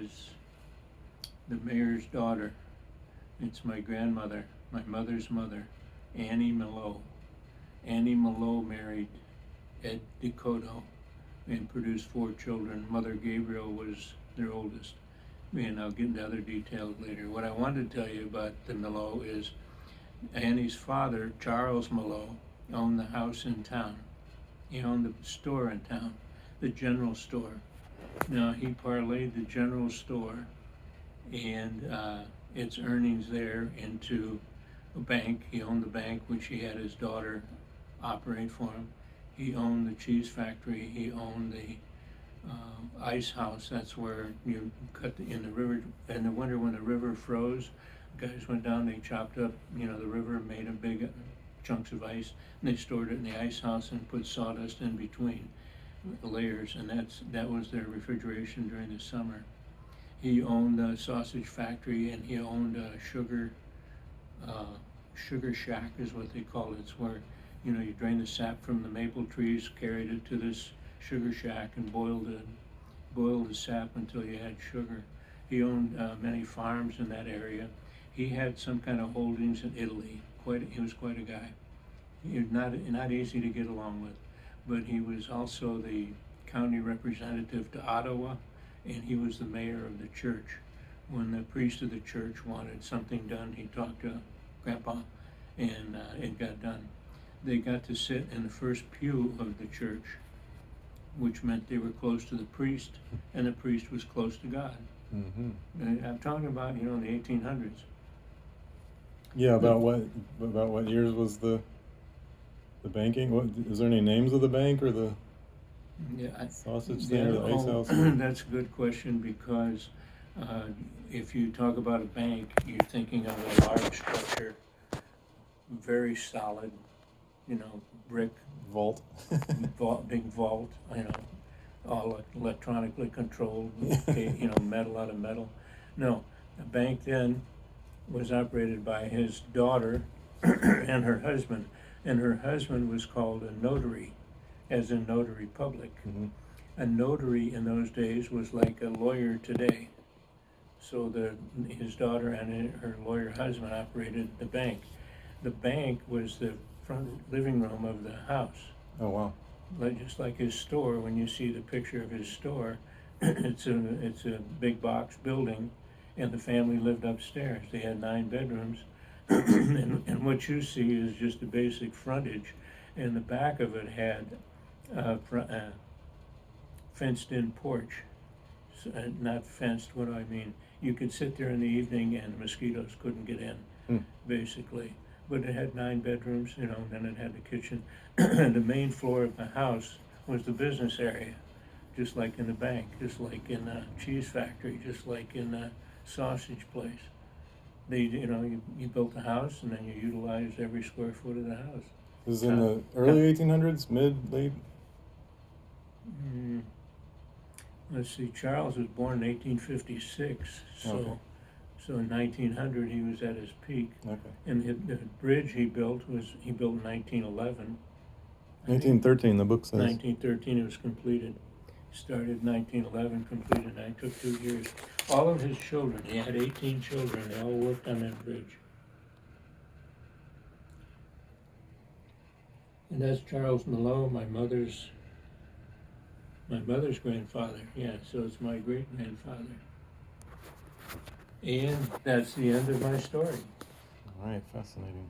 is the mayor's daughter. It's my grandmother, my mother's mother, Annie Milot. Annie Milot married Ed Decoto and produced 4 children. Mother Gabriel was their oldest. And I'll get into other details later. What I wanted to tell you about the Milot is Annie's father, Charles Milot, owned the house in town. He owned the store in town, the general store. Now, he parlayed the general store and its earnings there into a bank. He owned the bank, which he had his daughter operate for him. He owned the cheese factory. He owned the ice house. That's where you cut in the river. In the winter when the river froze, guys went down, they chopped up, the river, made a big chunks of ice, and they stored it in the ice house and put sawdust in between the layers, and that was their refrigeration during the summer. He owned a sausage factory, and he owned a sugar shack is what they call it. It's where, you drain the sap from the maple trees, carried it to this sugar shack and boiled the sap until you had sugar. He owned many farms in that area. He had some kind of holdings in Italy. He was quite a guy. He was not easy to get along with, but he was also the county representative to Ottawa, and he was the mayor of the church. When the priest of the church wanted something done, he talked to Grandpa, and it got done. They got to sit in the first pew of the church, which meant they were close to the priest, and the priest was close to God. Mm-hmm. I'm talking about, in the 1800s. Yeah, about what years was the banking? What is there any names of the bank or the sausage thing or the ice house? That's a good question, because if you talk about a bank, you're thinking of a large structure, very solid, brick vault, big vault, all electronically controlled, metal out of metal. No, the bank then was operated by his daughter and her husband was called a notary, as in notary public. Mm-hmm. A notary in those days was like a lawyer today. So his daughter and her lawyer husband operated the bank. The bank was the front living room of the house. Oh, wow. Just like his store, when you see the picture of his store, it's a big box building, and the family lived upstairs. They had 9 bedrooms, and what you see is just a basic frontage, and the back of it had a fenced-in porch. So, not fenced, what do I mean? You could sit there in the evening and the mosquitoes couldn't get in, basically. But it had 9 bedrooms, and then it had the kitchen. The main floor of the house was the business area, just like in the bank, just like in the cheese factory, just like in the sausage place. You built a house, and then you utilized every square foot of the house. This is in the early 1800s, late? Let's see, Charles was born in 1856, so Okay. So in 1900 he was at his peak. Okay. And the bridge he built in 1911. 1913, the book says. 1913 it was completed. Started 1911, completed, and it took 2 years. All of his children, he had 18 children, they all worked on that bridge. And that's Charles Milot, my mother's grandfather. Yeah, so it's my great-grandfather. And that's the end of my story. All right, fascinating.